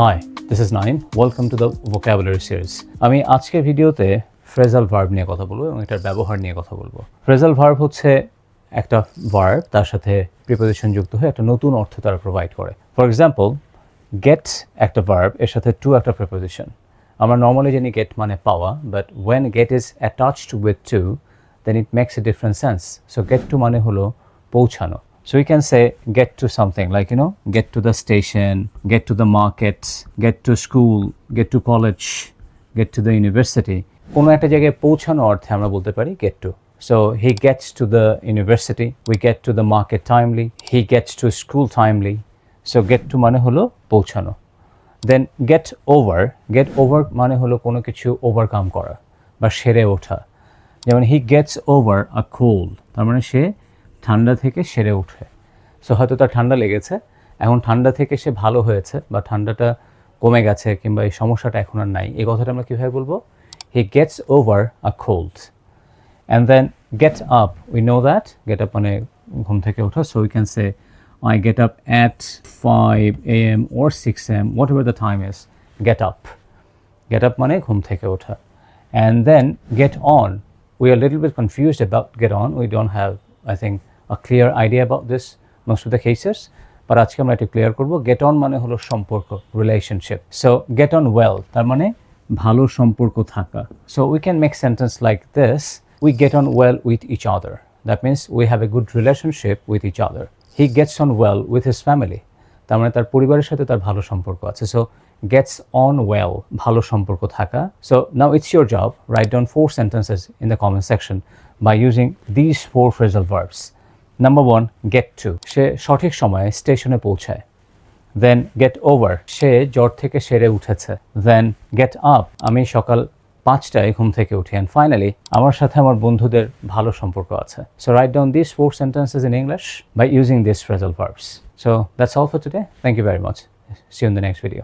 Hi, this is Naim. Welcome to the vocabulary series. আমি আজকের ভিডিওতে phrasal verb নিয়ে কথা বলবো এবং এটার ব্যবহার নিয়ে কথা বলবো। Phrasal verb হচ্ছে একটা verb তার সাথে preposition যুক্ত হয়ে একটা নতুন অর্থ তারা প্রোভাইড করে। For example, get একটা verb এর সাথে to একটা preposition. আমরা নরমালি জানি get মানে পাওয়া, but when get is attached with to, then it makes a different sense. So get to মানে হলো পৌঁছানো। So we can say get to something like, get to the station, get to the market, get to school, get to college, get to the university. কোনো একটা জায়গায় পৌঁছানো অর্থে আমরা বলতে পারি get to. So he gets to the university, we get to the market timely, he gets to school timely. So get to মানে হলো পৌঁছানো। Then get over মানে হলো কোনো কিছু ওভারকাম করা বা সেরে ওঠা। যেমন he gets over a cold, তার মানে সে ঠান্ডা থেকে সেরে ওঠে। সো হয়তো তার ঠান্ডা লেগেছে, এখন ঠান্ডা থেকে সে ভালো হয়েছে বা ঠান্ডাটা কমে গেছে কিংবা এই সমস্যাটা এখন আর নাই, এই কথাটা আমরা কীভাবে বলবো? He gets over a cold. And then get up, we know that get up মানে ঘুম থেকে ওঠা। So we can say I get up at 5 AM or 6 AM, whatever the time is, get up. Get up মানে ঘুম থেকে ওঠা। And then get on, we are little bit confused about get on, we don't have I think a clear idea about this most of the cases, but আজকে আমরা এটা clear করব। get on মানে হলো সম্পর্ক, relationship. So get on well তার মানে ভালো সম্পর্ক থাকা। So we can make sentence like this: we get on well with each other. That means we have a good relationship with each other. He gets on well with his family. তার মানে তার পরিবারের সাথে তার ভালো সম্পর্ক আছে। So gets on well, ভালো সম্পর্ক থাকা। So now it's your job, write down 4 sentences in the comment section by using these 4 phrasal verbs. Number 1, get to, সে সঠিক সময়ে স্টেশনে পৌঁছায়। Then get over, সে জ্বর থেকে সেরে উঠেছে। Then get up, আমি সকাল 5টায় ঘুম থেকে উঠি। And finally, আমার সাথে আমার বন্ধুদের ভালো সম্পর্ক আছে। So write down these 4 sentences in English by using these phrasal verbs. So that's all for today. Thank you very much. See you in the next video.